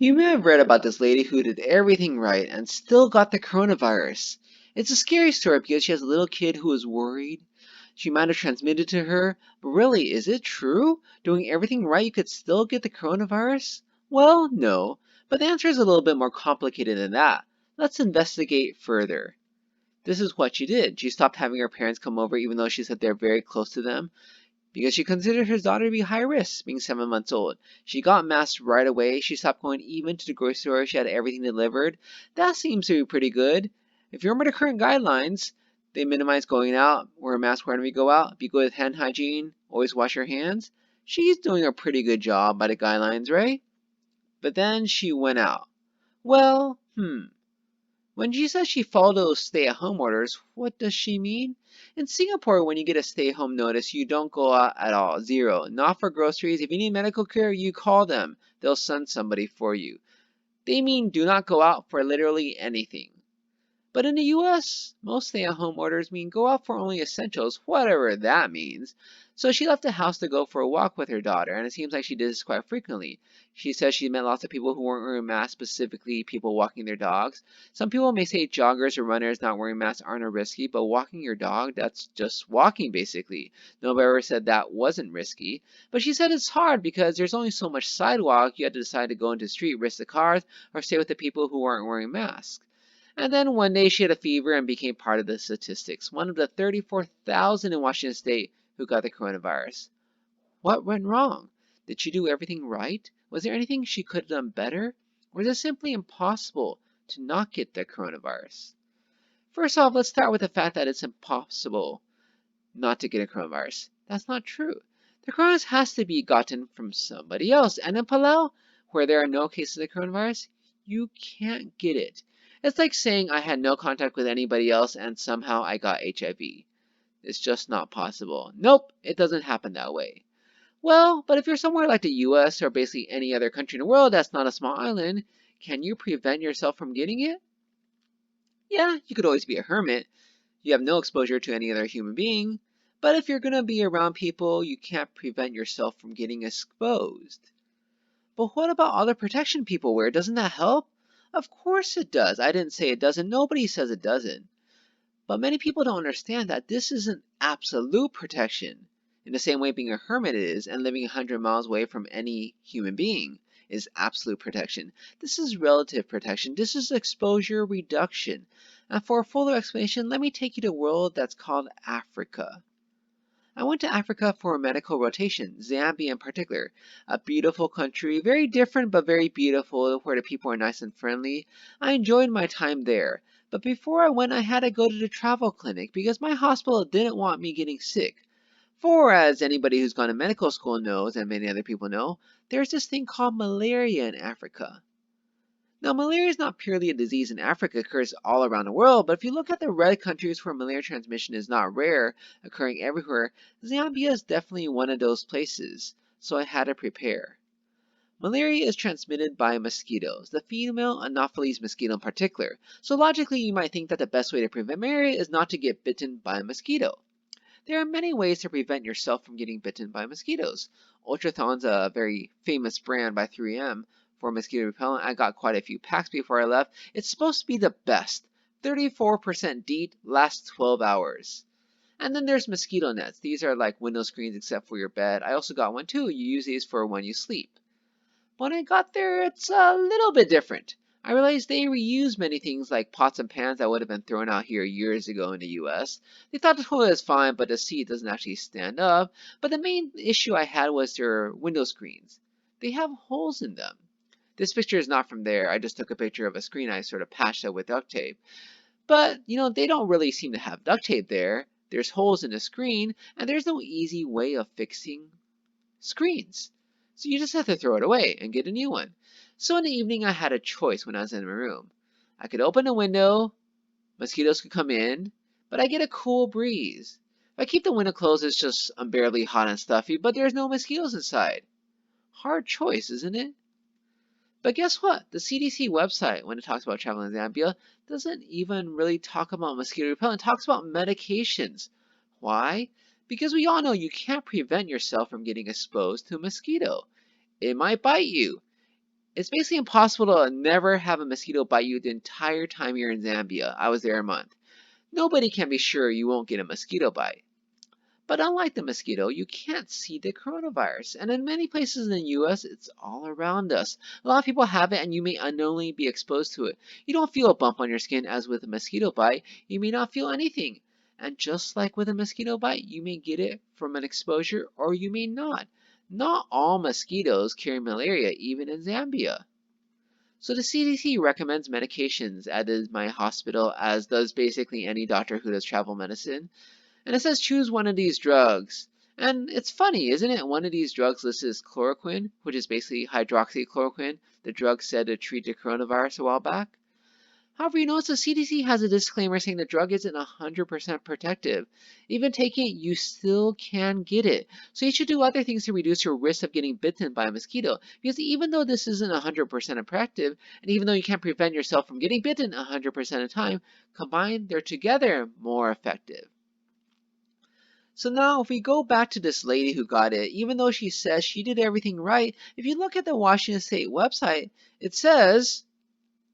You may have read about this lady who did everything right and still got the coronavirus. It's a scary story because she has a little kid who is worried. She might have transmitted to her, but really, is it true? Doing everything right, you could still get the coronavirus? Well, no, but the answer is a little bit more complicated than that. Let's investigate further. This is what she did. She stopped having her parents come over even though she said they're very close to them, because she considered her daughter to be high risk, being 7 months old. She got masked right away. She stopped going even to the grocery store. She had everything delivered. That seems to be pretty good. If you remember the current guidelines, they minimize going out, wear a mask whenever you go out, be good with hand hygiene, always wash your hands. She's doing a pretty good job by the guidelines, right? But then she went out. Well, when she says she followed those stay-at-home orders, what does she mean? In Singapore, when you get a stay-home notice, you don't go out at all. Zero. Not for groceries. If you need medical care, you call them. They'll send somebody for you. They mean do not go out for literally anything. But in the US, most stay-at-home orders mean go out for only essentials, whatever that means. So she left the house to go for a walk with her daughter, and it seems like she did this quite frequently. She says she met lots of people who weren't wearing masks, specifically people walking their dogs. Some people may say joggers or runners not wearing masks aren't risky, but walking your dog, that's just walking basically. Nobody ever said that wasn't risky. But she said it's hard because there's only so much sidewalk, you have to decide to go into the street, risk the cars, or stay with the people who aren't wearing masks. And then one day she had a fever and became part of the statistics, one of the 34,000 in Washington state who got the coronavirus. What went wrong? Did she do everything right? Was there anything she could have done better? Or is it simply impossible to not get the coronavirus? First off, let's start with the fact that it's impossible not to get a coronavirus. That's not true. The coronavirus has to be gotten from somebody else. And in Palau, where there are no cases of coronavirus, you can't get it. It's like saying I had no contact with anybody else and somehow I got HIV. It's just not possible. Nope, it doesn't happen that way. Well, but if you're somewhere like the US or basically any other country in the world that's not a small island, can you prevent yourself from getting it? Yeah, you could always be a hermit. You have no exposure to any other human being. But if you're going to be around people, you can't prevent yourself from getting exposed. But what about all the protection people wear? Doesn't that help? Of course it does. I didn't say it doesn't. Nobody says it doesn't. But many people don't understand that this isn't absolute protection. In the same way being a hermit is and living 100 miles away from any human being is absolute protection. This is relative protection. This is exposure reduction. And for a fuller explanation, let me take you to a world that's called Africa. I went to Africa for a medical rotation, Zambia in particular. A beautiful country, very different but very beautiful, where the people are nice and friendly. I enjoyed my time there. But before I went, I had to go to the travel clinic because my hospital didn't want me getting sick. For, as anybody who's gone to medical school knows, and many other people know, there's this thing called malaria in Africa. Now, malaria is not purely a disease in Africa, it occurs all around the world, but if you look at the red countries where malaria transmission is not rare, occurring everywhere, Zambia is definitely one of those places, so I had to prepare. Malaria is transmitted by mosquitoes, the female Anopheles mosquito in particular, so logically you might think that the best way to prevent malaria is not to get bitten by a mosquito. There are many ways to prevent yourself from getting bitten by mosquitoes. Ultrathon's a very famous brand by 3M for mosquito repellent. I got quite a few packs before I left. It's supposed to be the best. 34% DEET, lasts 12 hours. And then there's mosquito nets. These are like window screens except for your bed. I also got one too. You use these for when you sleep. When I got there, it's a little bit different. I realized they reuse many things like pots and pans that would have been thrown out here years ago in the US. They thought the toilet was fine, but the seat doesn't actually stand up. But the main issue I had was their window screens. They have holes in them. This picture is not from there. I just took a picture of a screen I sort of patched up with duct tape. But, they don't really seem to have duct tape there. There's holes in the screen, and there's no easy way of fixing screens. So you just have to throw it away and get a new one. So in the evening, I had a choice when I was in my room. I could open the window, mosquitoes could come in, but I get a cool breeze. If I keep the window closed, it's just unbearably hot and stuffy, but there's no mosquitoes inside. Hard choice, isn't it? But guess what? The CDC website, when it talks about travel in Zambia, doesn't even really talk about mosquito repellent. It talks about medications. Why? Because we all know you can't prevent yourself from getting exposed to a mosquito. It might bite you. It's basically impossible to never have a mosquito bite you the entire time you're in Zambia. I was there a month. Nobody can be sure you won't get a mosquito bite. But unlike the mosquito, you can't see the coronavirus. And in many places in the US, it's all around us. A lot of people have it and you may unknowingly be exposed to it. You don't feel a bump on your skin as with a mosquito bite. You may not feel anything. And just like with a mosquito bite, you may get it from an exposure or you may not. Not all mosquitoes carry malaria, even in Zambia. So the CDC recommends medications at my hospital, as does basically any doctor who does travel medicine. And it says choose one of these drugs. And it's funny, isn't it? One of these drugs listed as chloroquine, which is basically hydroxychloroquine, the drug said to treat the coronavirus a while back. However, you notice the CDC has a disclaimer saying the drug isn't 100% protective. Even taking it, you still can get it. So you should do other things to reduce your risk of getting bitten by a mosquito. Because even though this isn't 100% effective, and even though you can't prevent yourself from getting bitten 100% of the time, combined, they're together more effective. So now if we go back to this lady who got it, even though she says she did everything right, if you look at the Washington State website, it says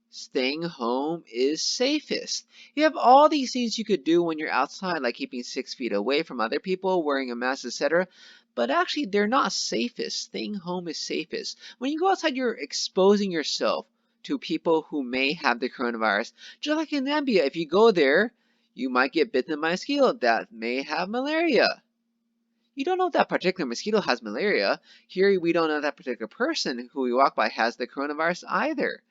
staying home is safest. You have all these things you could do when you're outside, like keeping 6 feet away from other people, wearing a mask, etc. But actually, they're not safest. Staying home is safest. When you go outside, you're exposing yourself to people who may have the coronavirus. Just like in Zambia, if you go there, you might get bitten by a mosquito that may have malaria. You don't know if that particular mosquito has malaria. Here, we don't know if that particular person who we walk by has the coronavirus either.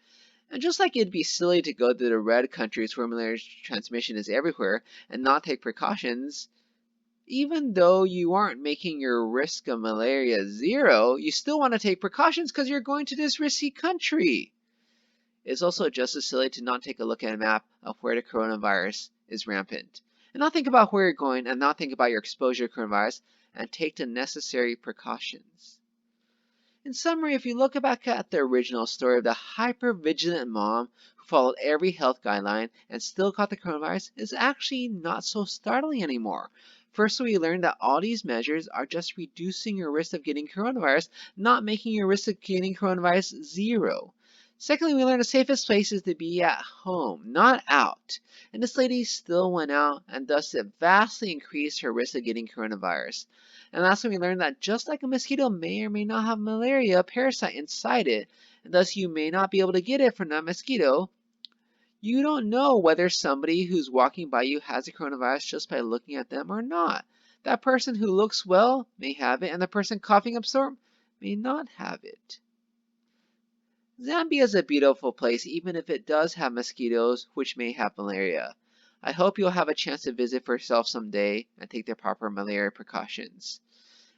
And just like it'd be silly to go to the red countries where malaria transmission is everywhere and not take precautions, even though you aren't making your risk of malaria zero, you still want to take precautions because you're going to this risky country. It's also just as silly to not take a look at a map of where the coronavirus is rampant. And not think about where you're going and not think about your exposure to coronavirus and take the necessary precautions. In summary, if you look back at the original story of the hyper-vigilant mom who followed every health guideline and still caught the coronavirus, it's actually not so startling anymore. First, we learned that all these measures are just reducing your risk of getting coronavirus, not making your risk of getting coronavirus zero. Secondly, we learned the safest place is to be at home, not out. And this lady still went out and thus it vastly increased her risk of getting coronavirus. And lastly, we learned that just like a mosquito may or may not have malaria, a parasite inside it, and thus you may not be able to get it from that mosquito, you don't know whether somebody who's walking by you has the coronavirus just by looking at them or not. That person who looks well may have it, and the person coughing up storm may not have it. Zambia is a beautiful place, even if it does have mosquitoes, which may have malaria. I hope you'll have a chance to visit for yourself someday and take the proper malaria precautions.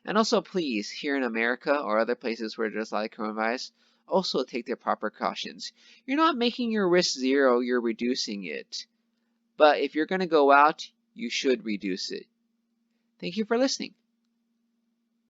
And also please, here in America or other places where there's a lot of coronavirus, also take the proper precautions. You're not making your risk zero, you're reducing it. But if you're going to go out, you should reduce it. Thank you for listening.